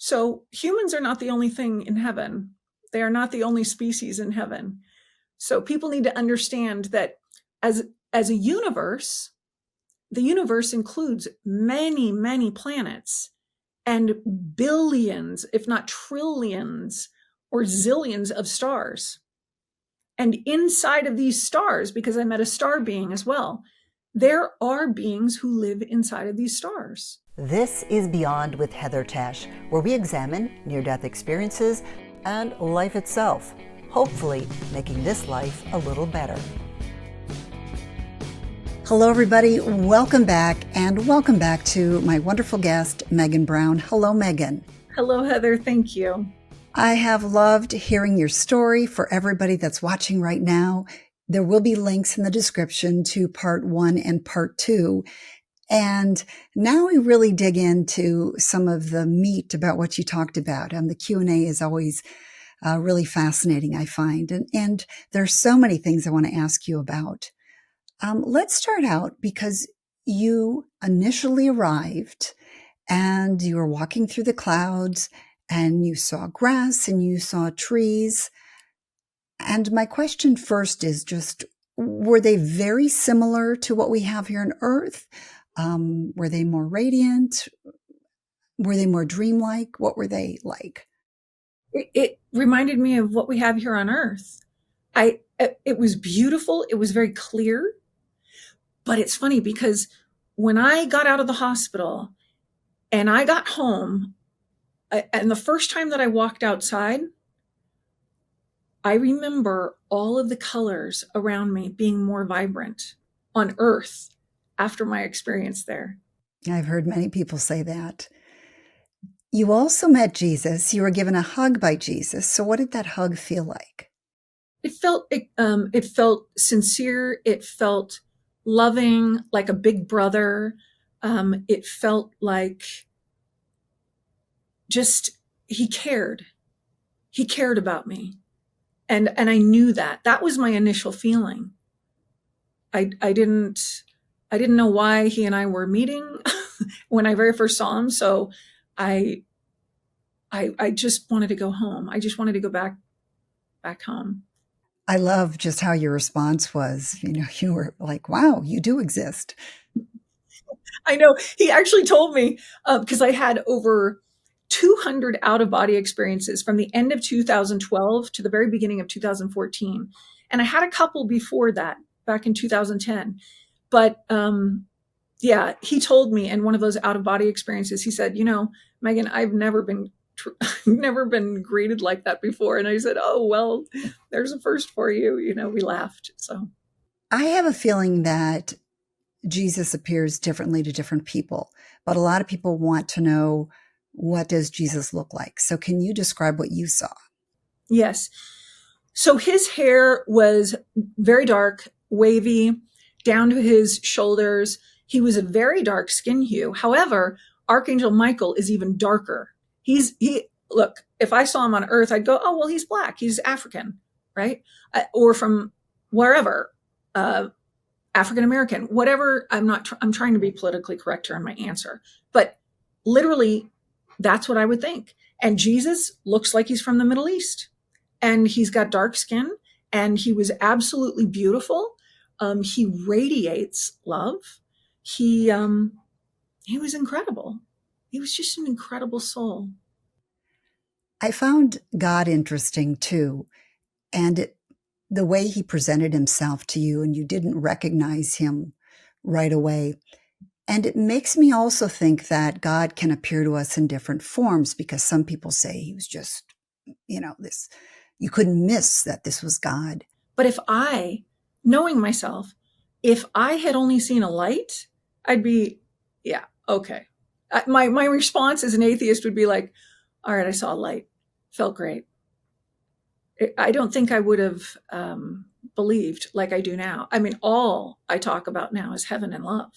So humans are not the only thing in heaven. They are not the only species in heaven. So people need to understand that as, as a universe, the universe includes many, many planets and billions, if not trillions or zillions of stars. And inside of these stars, because I met a star being as well, there are beings who live inside of these stars. This is Beyond with Heather Tesch, where we examine near-death experiences and life itself, hopefully making this life a little better. Hello, everybody. Welcome back, and welcome back to my wonderful guest, Megan Brown. Hello, Megan. Hello, Heather. Thank you. I have loved hearing your story. For everybody that's watching right now, there will be links in the description to part 1 and part 2. And now we really dig into some of the meat about what you talked about. The Q&A is always really fascinating, I find. And there's so many things I want to ask you about. Let's start out because you initially arrived and you were walking through the clouds and you saw grass and you saw trees. And my question first is just, were they very similar to what we have here on Earth? Were they more radiant? Were they more dreamlike? What were they like? It reminded me of what we have here on Earth. It was beautiful. It was very clear. But it's funny because when I got out of the hospital and I got home, and the first time that I walked outside, I remember all of the colors around me being more vibrant on Earth after my experience there. I've heard many people say that. You also met Jesus. You were given a hug by Jesus. So what did that hug feel like? It felt sincere. It felt loving, like a big brother. It felt like just he cared. He cared about me. And I knew that. That was my initial feeling. I didn't know why he and I were meeting when I very first saw him. So I just wanted to go home. I just wanted to go back home. I love just how your response was. You were like, wow, you do exist. I know. He actually told me, because I had over 200 out-of-body experiences from the end of 2012 to the very beginning of 2014. And I had a couple before that, back in 2010. But yeah, he told me in one of those out-of-body experiences, he said, Megan, I've never been greeted like that before. And I said, oh, well, there's a first for you. We laughed. So I have a feeling that Jesus appears differently to different people, but a lot of people want to know, what does Jesus look like? So can you describe what you saw? Yes. So his hair was very dark, wavy, down to his shoulders. He was a very dark skin hue. However, Archangel Michael is even darker. Look, if I saw him on Earth, I'd go, oh, well, he's black. He's African, right? Or from wherever, African-American, whatever. I'm trying to be politically correct here in my answer, but literally that's what I would think. And Jesus looks like he's from the Middle East, and he's got dark skin, and he was absolutely beautiful. He radiates love. He was incredible. He was just an incredible soul. I found God interesting too. And the way he presented himself to you, and you didn't recognize him right away. And it makes me also think that God can appear to us in different forms, because some people say he was just, this, you couldn't miss that this was God. But knowing myself, if I had only seen a light, I'd be, yeah, okay. My response as an atheist would be like, all right, I saw a light. Felt great. I don't think I would have believed like I do now. I mean, all I talk about now is heaven and love.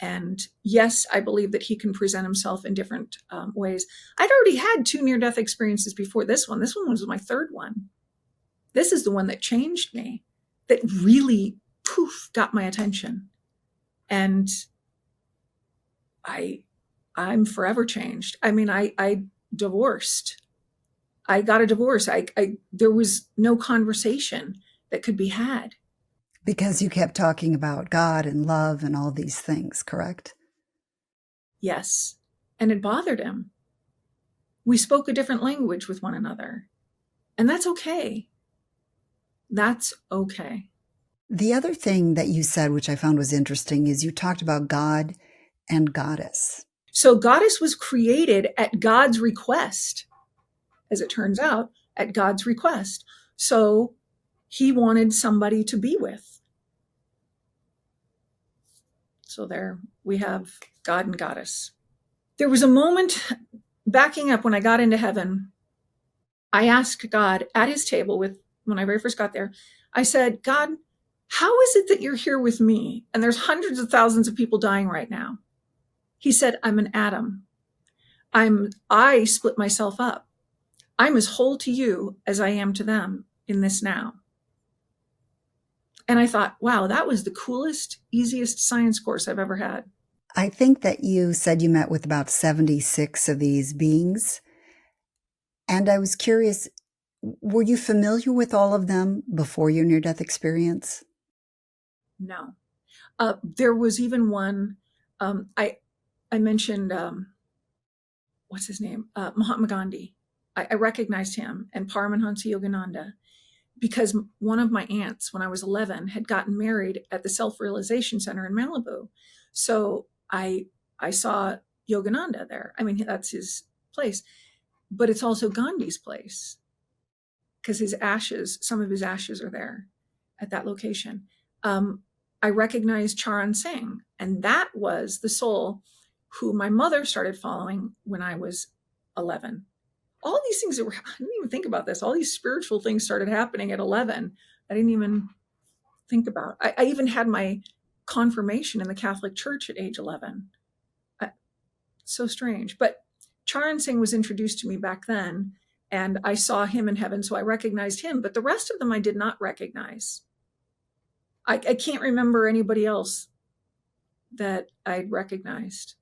And yes, I believe that he can present himself in different ways. I'd already had 2 near-death experiences before this one. This one was my 3rd one. This is the one that changed me, that really, got my attention. And I'm forever changed. I mean, I divorced. I got a divorce. There was no conversation that could be had. Because you kept talking about God and love and all these things, correct? Yes. And it bothered him. We spoke a different language with one another. And that's okay. That's okay. The other thing that you said, which I found was interesting, is you talked about God and Goddess. So Goddess was created at God's request, as it turns out, at God's request. So he wanted somebody to be with. So there we have God and Goddess. There was a moment backing up when I got into heaven. I asked God at his table when I very first got there, I said, God, how is it that you're here with me? And there's hundreds of thousands of people dying right now. He said, I'm an atom. I split myself up. I'm as whole to you as I am to them in this now. And I thought, wow, that was the coolest, easiest science course I've ever had. I think that you said you met with about 76 of these beings. And I was curious, were you familiar with all of them before your near-death experience? No. There was even one, I mentioned, what's his name? Mahatma Gandhi. I recognized him, and Paramahansa Yogananda, because one of my aunts, when I was 11, had gotten married at the Self-Realization Center in Malibu. So I saw Yogananda there. I mean, that's his place, but it's also Gandhi's place because some of his ashes are there at that location. I recognized Charan Singh, and that was the soul who my mother started following when I was 11. All these things I didn't even think about this. All these spiritual things started happening at 11. I didn't even think about. I even had my confirmation in the Catholic Church at age 11. So strange. But Charan Singh was introduced to me back then, and I saw him in heaven, so I recognized him. But the rest of them I did not recognize. I can't remember anybody else that I'd recognized.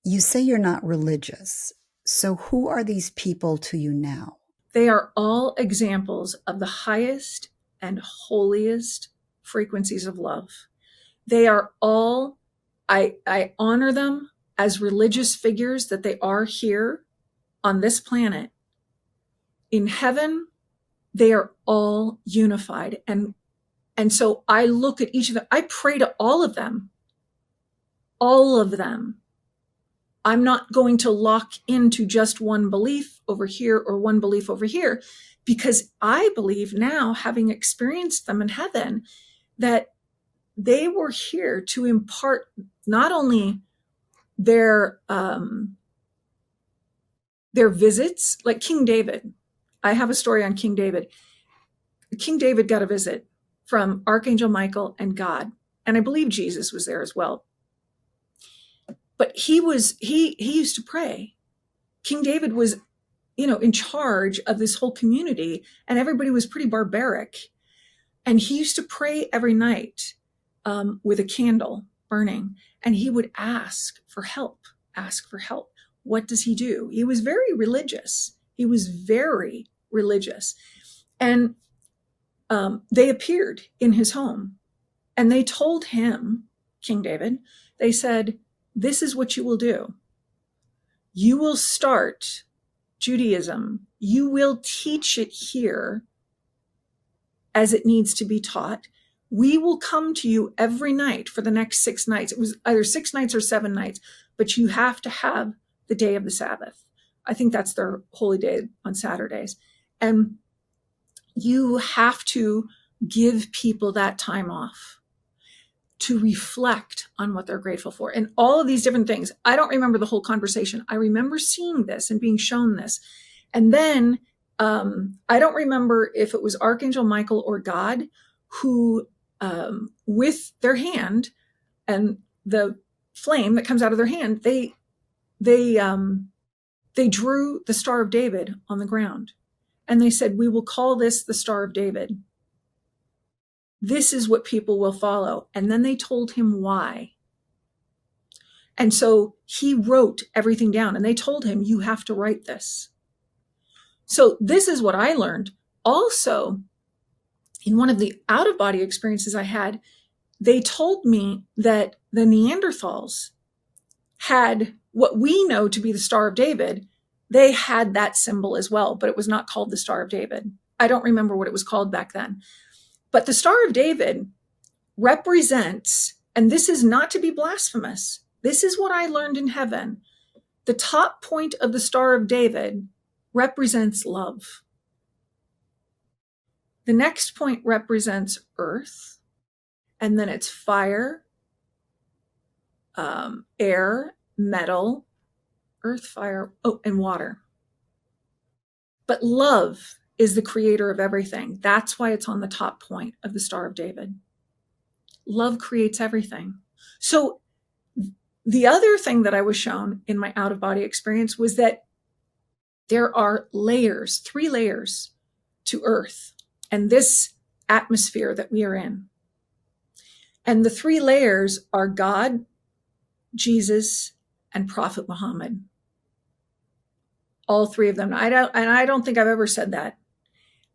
You say you're not religious. So who are these people to you now? They are all examples of the highest and holiest frequencies of love. They are all, I honor them as religious figures that they are here on this planet. In heaven, they are all unified. And so I look at each of them. I pray to all of them. All of them. I'm not going to lock into just one belief over here or one belief over here, because I believe now, having experienced them in heaven, that they were here to impart not only their visits, like King David. I have a story on King David. King David got a visit from Archangel Michael and God, and I believe Jesus was there as well. But he used to pray. King David was, in charge of this whole community, and everybody was pretty barbaric. And he used to pray every night with a candle burning, and he would ask for help. What does he do? He was very religious. And they appeared in his home, and they told him, King David, they said, this is what you will do. You will start Judaism. You will teach it here as it needs to be taught. We will come to you every night for the next 6 nights. It was either 6 nights or 7 nights, but you have to have the day of the Sabbath. I think that's their holy day on Saturdays. And you have to give people that time off to reflect on what they're grateful for and all of these different things. I don't remember the whole conversation. I remember seeing this and being shown this. And then I don't remember if it was Archangel Michael or God who, with their hand and the flame that comes out of their hand, they drew the Star of David on the ground. And they said, we will call this the Star of David. This is what people will follow. And then they told him why. And so he wrote everything down, and they told him, you have to write this. So this is what I learned. Also, in one of the out-of-body experiences I had, they told me that the Neanderthals had what we know to be the Star of David. They had that symbol as well, but it was not called the Star of David. I don't remember what it was called back then. But the Star of David represents, and this is not to be blasphemous, this is what I learned in heaven. The top point of the Star of David represents love. The next point represents earth, and then it's fire, air, metal, earth, fire, and water. But love is the creator of everything. That's why it's on the top point of the Star of David. Love creates everything. So the other thing that I was shown in my out-of-body experience was that there are layers, 3 layers to earth and this atmosphere that we are in. And the 3 layers are God, Jesus, and Prophet Mohammad. All 3 of them. I don't think I've ever said that.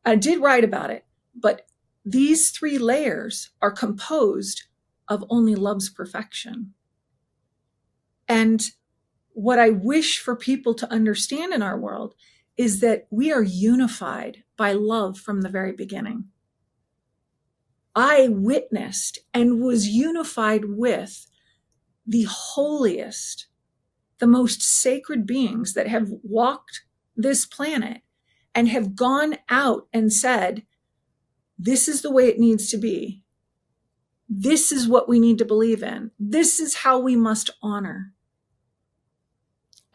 I did write about it, but these 3 layers are composed of only love's perfection. And what I wish for people to understand in our world is that we are unified by love from the very beginning. I witnessed and was unified with the holiest, the most sacred beings that have walked this planet and have gone out and said, this is the way it needs to be. This is what we need to believe in. This is how we must honor.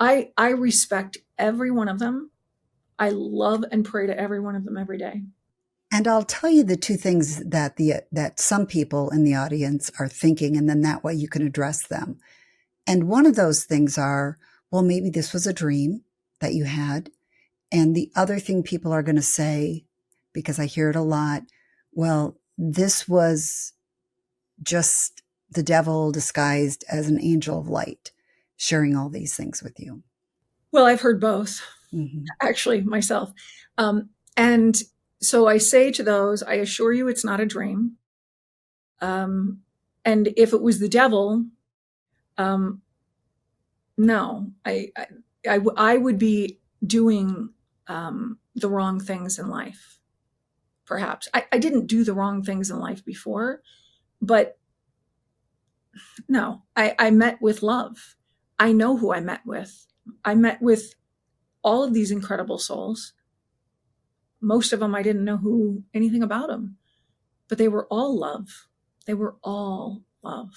I respect every one of them. I love and pray to every one of them every day. And I'll tell you the 2 things that that some people in the audience are thinking, and then that way you can address them. And one of those things are, well, maybe this was a dream that you had. And the other thing people are going to say, because I hear it a lot, well, this was just the devil disguised as an angel of light, sharing all these things with you. Well, I've heard both, actually, myself. And so I say to those, I assure you it's not a dream. And if it was the devil, no, I would be doing the wrong things in life, perhaps. I didn't do the wrong things in life before, but no, I met with love. I know who I met with. I met with all of these incredible souls. Most of them, I didn't know anything about them, but they were all love. They were all love.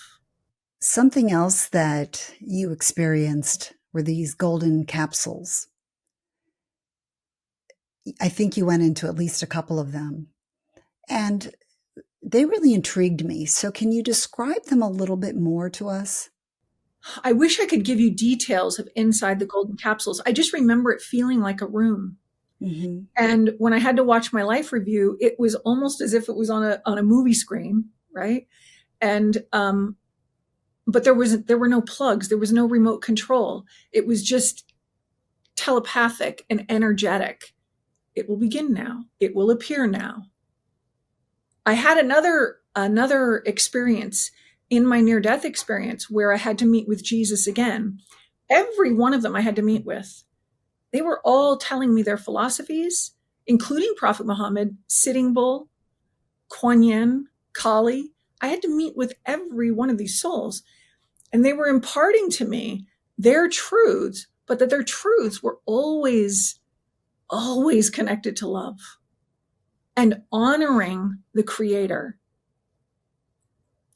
Something else that you experienced were these golden capsules. I think you went into at least a couple of them, and they really intrigued me. So can you describe them a little bit more to us? I wish I could give you details of inside the golden capsules. I just remember it feeling like a room. Mm-hmm. And when I had to watch my life review, it was almost as if it was on a movie screen, right? And but there were no plugs, there was no remote control. It was just telepathic and energetic. It will begin now. It will appear now. I had another experience in my near-death experience where I had to meet with Jesus again. Every one of them I had to meet with. They were all telling me their philosophies, including Prophet Muhammad, Sitting Bull, Kuan Yin, Kali. I had to meet with every one of these souls, and they were imparting to me their truths, but that their truths were always connected to love and honoring the creator.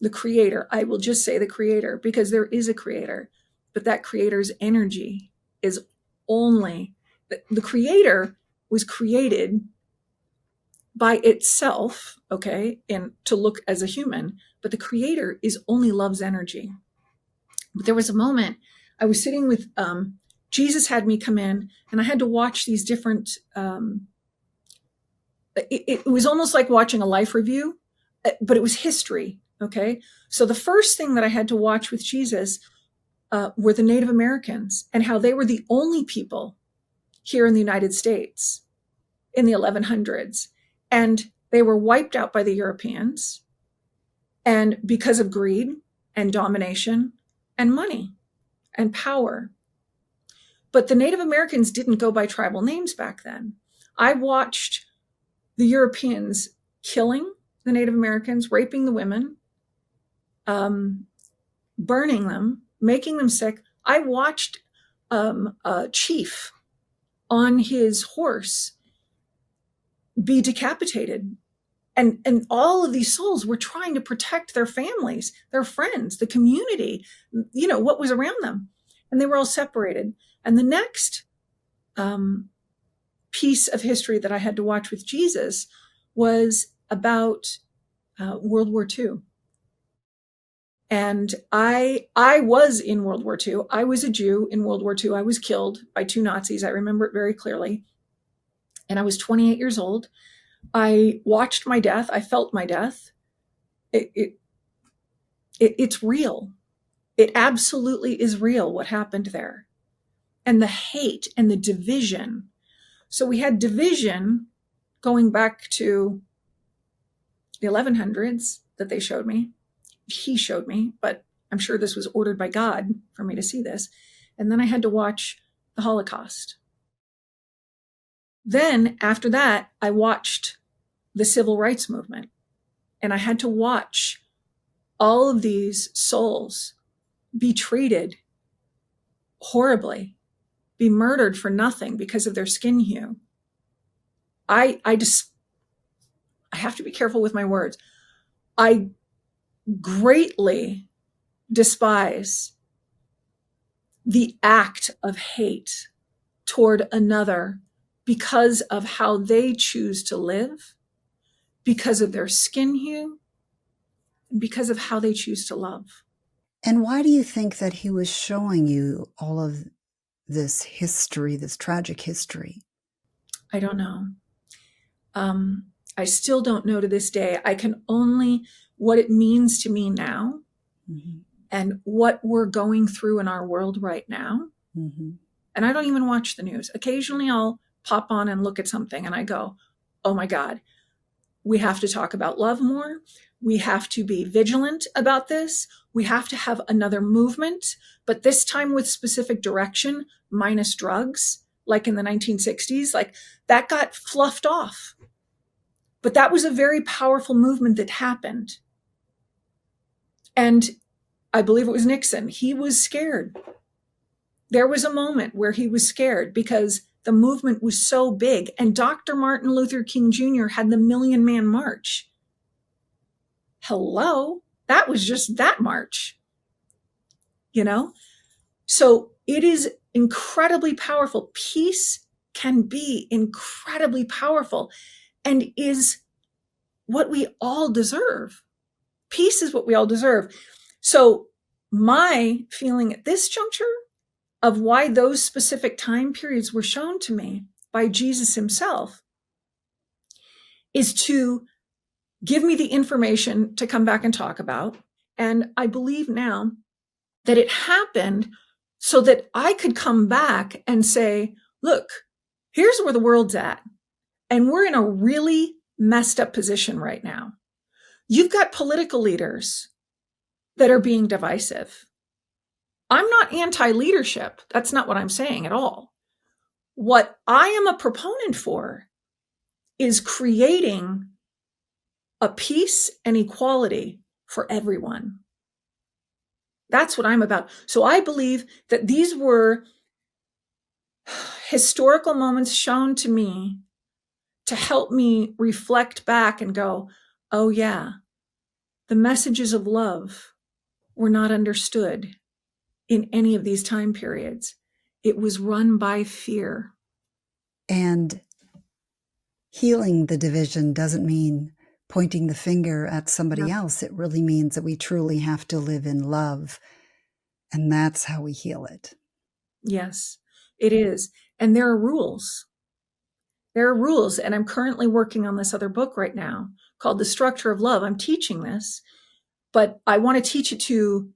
The creator, I will just say the creator, because there is a creator, but that creator's energy is only, the creator was created by itself, okay, and to look as a human, but the creator is only love's energy. But there was a moment I was sitting with, Jesus had me come in, and I had to watch these different, it was almost like watching a life review, but it was history. Okay. So the first thing that I had to watch with Jesus were the Native Americans, and how they were the only people here in the United States in the 1100s. And they were wiped out by the Europeans, and because of greed and domination and money and power. But the Native Americans didn't go by tribal names back then. I watched the Europeans killing the Native Americans, raping the women, burning them, making them sick. I watched a chief on his horse be decapitated. And all of these souls were trying to protect their families, their friends, the community, what was around them. And they were all separated. And the next piece of history that I had to watch with Jesus was about World War II. And I was in World War II. I was a Jew in World War II. I was killed by 2 Nazis. I remember it very clearly. And I was 28 years old. I watched my death. I felt my death. It's real. It absolutely is real what happened there. And the hate and the division. So we had division going back to the 1100s that they showed me. He showed me, but I'm sure this was ordered by God for me to see this. And then I had to watch the Holocaust. Then after that, I watched the civil rights movement, and I had to watch all of these souls be treated horribly, be murdered for nothing because of their skin hue. I have to be careful with my words. I greatly despise the act of hate toward another because of how they choose to live, because of their skin hue, and because of how they choose to love. And why do you think that he was showing you all of this history, this tragic history? I don't know. I still don't know to this day. I can only what it means to me now, and what we're going through in our world right now. And I don't even watch the news. Occasionally I'll pop on and look at something and I go, oh my God, we have to talk about love more. We have to be vigilant about this. We have to have another movement, but this time with specific direction, minus drugs, like in the 1960s, like that got fluffed off. But that was a very powerful movement that happened. And I believe it was Nixon. He was scared. There was a moment where he was scared because the movement was so big. And Dr. Martin Luther King Jr. had the Million Man March. Hello, that was just that march, So it is incredibly powerful. Peace can be incredibly powerful and is what we all deserve. Peace is what we all deserve. So my feeling at this juncture of why those specific time periods were shown to me by Jesus himself is to give me the information to come back and talk about. And I believe now that it happened so that I could come back and say, look, here's where the world's at. And we're in a really messed up position right now. You've got political leaders that are being divisive. I'm not anti-leadership. That's not what I'm saying at all. What I am a proponent for is creating a peace and equality for everyone. That's what I'm about. So I believe that these were historical moments shown to me to help me reflect back and go, oh yeah, the messages of love were not understood in any of these time periods. It was run by fear. And healing the division doesn't mean pointing the finger at somebody else. It really means that we truly have to live in love. And that's how we heal it. Yes, it is. And there are rules. There are rules. And I'm currently working on this other book right now called The Structure of Love. I'm teaching this, but I want to teach it to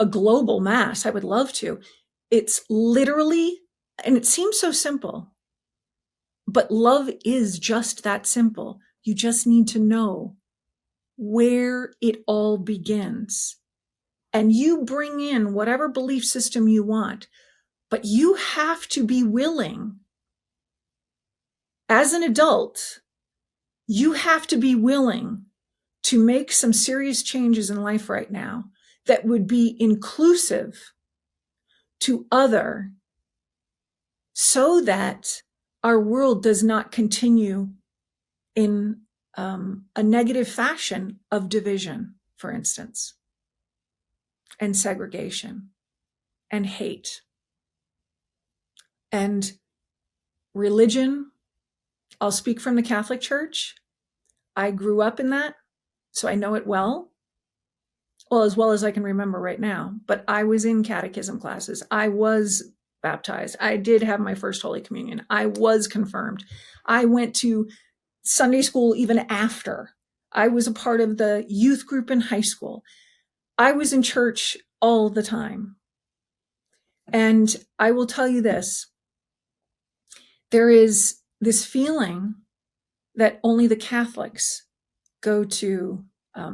a global mass. I would love to. It's literally, and it seems so simple, but love is just that simple. You just need to know where it all begins. And you bring in whatever belief system you want, but you have to be willing, as an adult, you have to be willing to make some serious changes in life right now that would be inclusive to other, so that our world does not continue in a negative fashion of division, for instance, and segregation and hate and religion. I'll speak from the Catholic Church. I grew up in that, so I know it well as I can remember right now. But I was in catechism classes. I was baptized. I did have my first Holy Communion. I was confirmed. I went to Sunday school even after. I was a part of the youth group in high school. I was in church all the time. And I will tell you this, there is this feeling that only the Catholics go to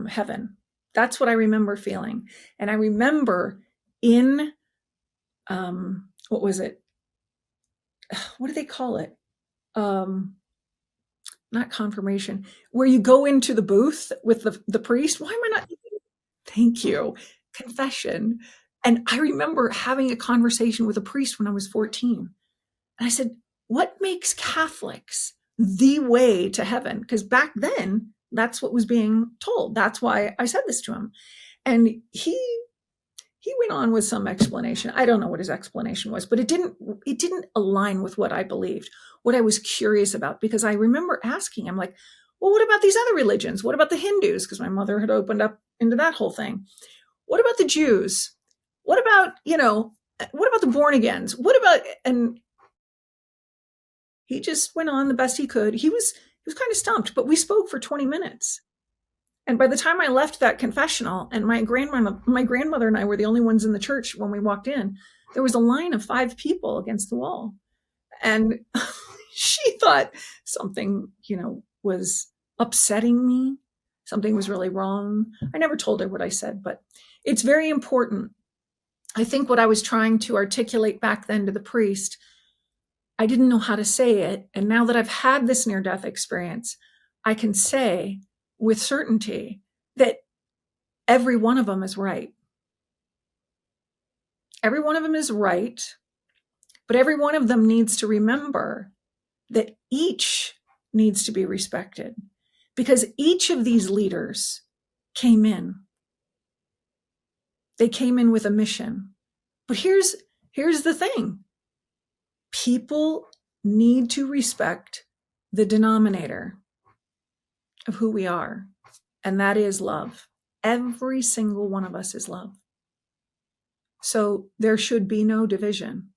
heaven. That's what I remember feeling. And I remember in, what was it? What do they call it? Not confirmation, where you go into the booth with the priest. Why am I not? Thank you. Confession. And I remember having a conversation with a priest when I was 14. And I said, what makes Catholics the way to heaven? Because back then, that's what was being told. That's why I said this to him. And he went on with some explanation. I don't know what his explanation was, but it didn't align with what I believed, what I was curious about, because I remember asking him, like, well, what about these other religions? What about the Hindus? Because my mother had opened up into that whole thing. What about the Jews? What about, what about the born agains? What about, and he just went on the best he could. He was kind of stumped, but we spoke for 20 minutes. And by the time I left that confessional, and my grandmother and I were the only ones in the church when we walked in, there was a line of 5 people against the wall. And she thought something, was upsetting me. Something was really wrong. I never told her what I said, but it's very important. I think what I was trying to articulate back then to the priest, I didn't know how to say it. And now that I've had this near-death experience, I can say with certainty that every one of them is right. Every one of them is right, but every one of them needs to remember that each needs to be respected, because each of these leaders came in. They came in with a mission. But here's the thing. People need to respect the denominator of who we are, and that is love. Every single one of us is love. So there should be no division.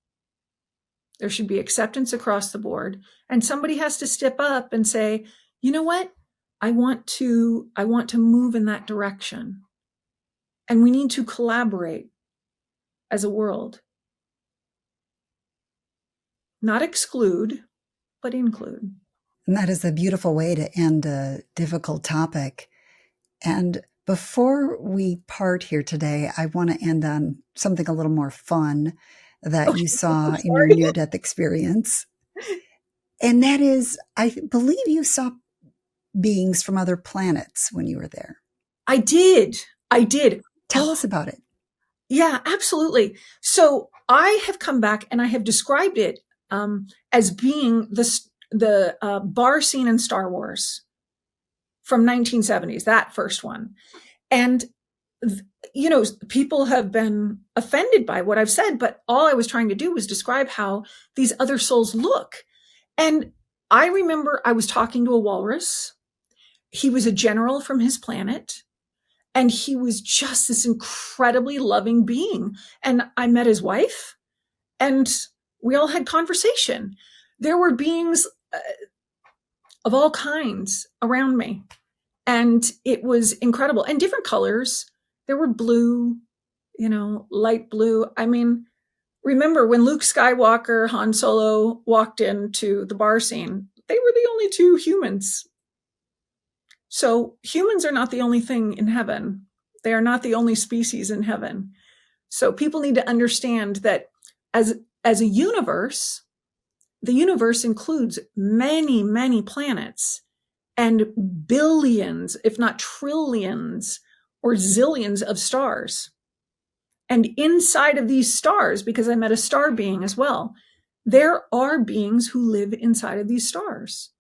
There should be acceptance across the board, and somebody has to step up and say, you know what? I want to move in that direction. And we need to collaborate as a world. Not exclude, but include. And that is a beautiful way to end a difficult topic. And before we part here today, I want to end on something a little more fun that you saw in your near-death experience. And that is, I believe you saw beings from other planets when you were there. I did. Tell us about it. Yeah, absolutely. So I have come back and I have described it as being the bar scene in Star Wars from 1970s, that first one. And, people have been offended by what I've said, but all I was trying to do was describe how these other souls look. And I remember I was talking to a walrus. He was a general from his planet. And he was just this incredibly loving being. And I met his wife, and we all had conversation. There were beings of all kinds around me. And it was incredible. And different colors. There were blue, light blue. I mean, remember when Luke Skywalker, Han Solo walked into the bar scene, they were the only two humans. So humans are not the only thing in heaven. They are not the only species in heaven. So people need to understand that as a universe, the universe includes many, many planets and billions, if not trillions or zillions of stars. And inside of these stars, because I met a star being as well, there are beings who live inside of these stars.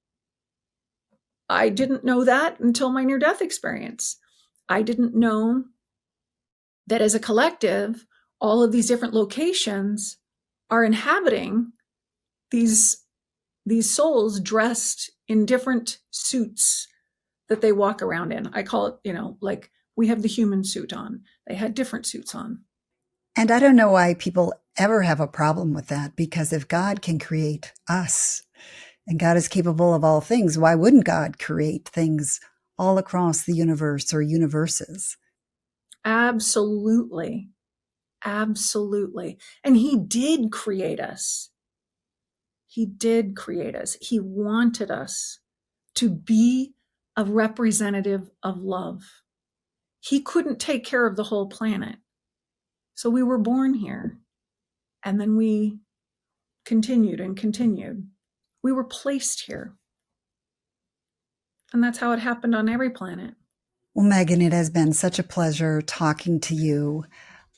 I didn't know that until my near-death experience. I didn't know that as a collective, all of these different locations are inhabiting these souls dressed in different suits that they walk around in. I call it, like we have the human suit on. They had different suits on. And I don't know why people ever have a problem with that, because if God can create us and God is capable of all things, why wouldn't God create things all across the universe or universes? Absolutely. Absolutely. And he did create us. He did create us. He wanted us to be a representative of love. He couldn't take care of the whole planet. So we were born here. And then we continued and continued. We were placed here. And that's how it happened on every planet. Well, Megan, it has been such a pleasure talking to you.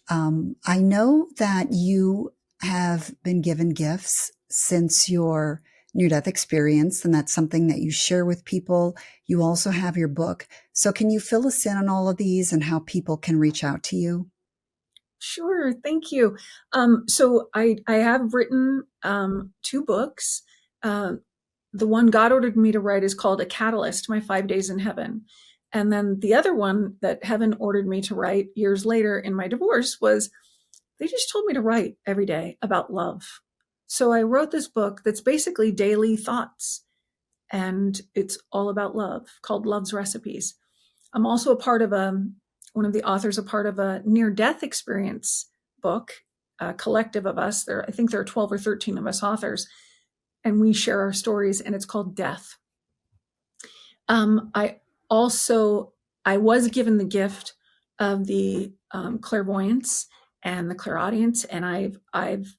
I know that you have been given gifts since your near-death experience, and that's something that you share with people. You also have your book. So can you fill us in on all of these and how people can reach out to you? Sure, thank you. So I have written 2 books. The one God ordered me to write is called A Catalyst, My 5 Days in Heaven. And then the other one that heaven ordered me to write years later in my divorce was, they just told me to write every day about love. So I wrote this book that's basically daily thoughts, and it's all about love, called Love's Recipes. I'm also a part of one of the authors, a part of a near-death experience book, a collective of us. I think there are 12 or 13 of us authors, and we share our stories, and it's called Death. I was given the gift of the clairvoyance and the clairaudience, and I've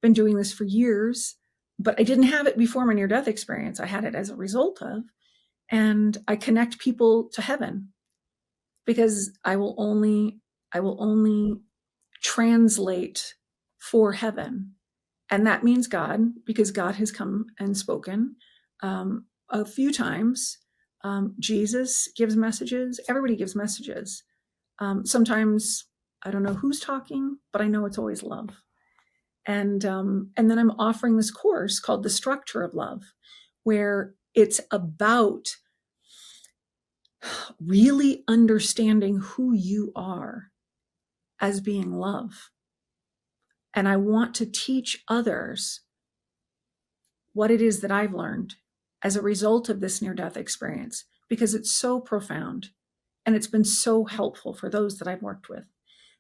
been doing this for years, but I didn't have it before my near-death experience. I had it as a result of, and I connect people to heaven because I will only translate for heaven. And that means God, because God has come and spoken a few times. Jesus gives messages. Everybody gives messages. Sometimes I don't know who's talking, but I know it's always love. And then I'm offering this course called The Structure of Love, where it's about really understanding who you are as being love. And I want to teach others what it is that I've learned as a result of this near-death experience, because it's so profound and it's been so helpful for those that I've worked with.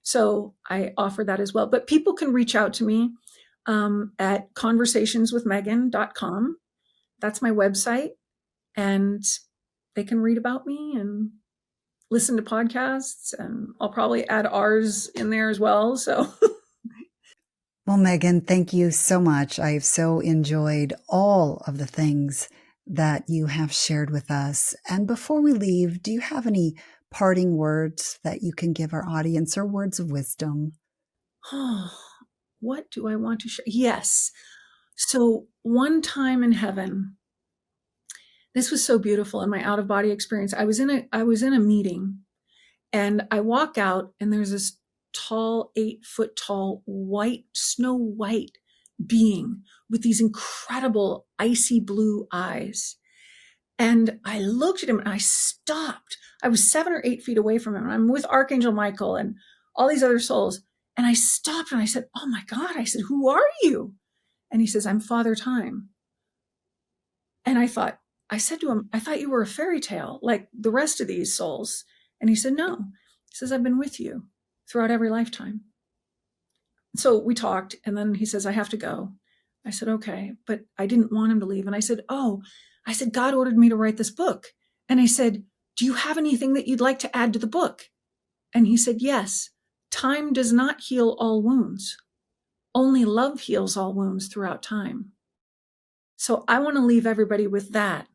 So I offer that as well. But people can reach out to me at conversationswithmegan.com. That's my website. And they can read about me and listen to podcasts. And I'll probably add ours in there as well. So Well, Megan, thank you so much. I've so enjoyed all of the things that you have shared with us. And before we leave, do you have any parting words that you can give our audience, or words of wisdom? What do I want to share? Yes. So one time in heaven, this was so beautiful in my out-of-body experience. I was in a meeting, and I walk out, and there's this tall, 8-foot tall, white, snow white being with these incredible icy blue eyes. And I looked at him and I stopped. I was 7 or 8 feet away from him, and I'm with Archangel Michael and all these other souls. And I stopped and I said, "Oh my God," I said, "who are you?" And he says, "I'm Father Time." And I said to him, "I thought you were a fairy tale like the rest of these souls." And he said, "No." He says, "I've been with you throughout every lifetime. So we talked, and then he says, I have to go. I said, okay, but I didn't want him to leave. And I said, God ordered me to write this book. And I said, do you have anything that you'd like to add to the book? And he said, yes, time does not heal all wounds. Only love heals all wounds throughout time. So I want to leave everybody with that.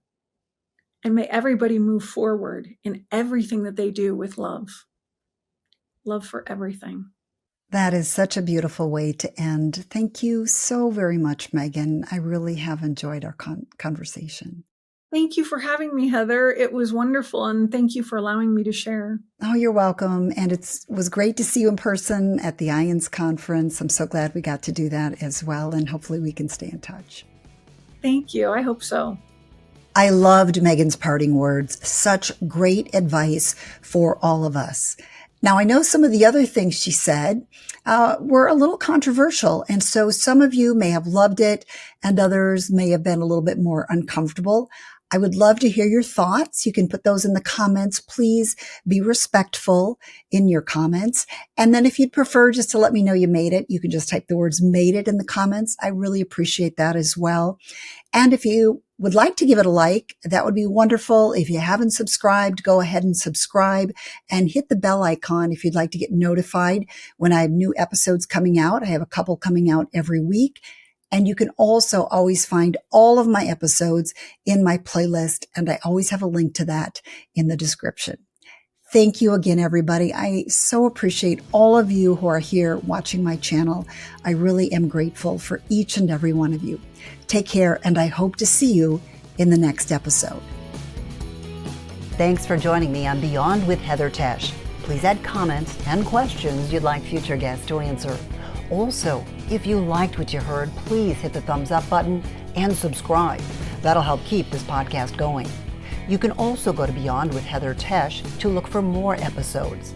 And may everybody move forward in everything that they do with love. Love for everything. That is such a beautiful way to end. Thank you so very much, Megan. I really have enjoyed our conversation. Thank you for having me, Heather. It was wonderful, and thank you for allowing me to share. Oh, you're welcome. And it was great to see you in person at the IANS conference. I'm so glad we got to do that as well, and hopefully we can stay in touch. Thank you. I hope so. I loved Megan's parting words. Such great advice for all of us. Now, I know some of the other things she said were a little controversial, and so some of you may have loved it, and others may have been a little bit more uncomfortable. I would love to hear your thoughts. You can put those in the comments. Please be respectful in your comments. And then if you'd prefer just to let me know you made it, you can just type the words "made it" in the comments. I really appreciate that as well. And if you would like to give it a like, that would be wonderful. If you haven't subscribed, go ahead and subscribe and hit the bell icon if you'd like to get notified when I have new episodes coming out. I have a couple coming out every week. And you can also always find all of my episodes in my playlist, and I always have a link to that in the description. Thank you again, everybody. I so appreciate all of you who are here watching my channel. I really am grateful for each and every one of you. Take care, and I hope to see you in the next episode. Thanks for joining me on Beyond with Heather Tesch. Please add comments and questions you'd like future guests to answer. Also, if you liked what you heard, please hit the thumbs up button and subscribe. That'll help keep this podcast going. You can also go to Beyond with Heather Tesch to look for more episodes.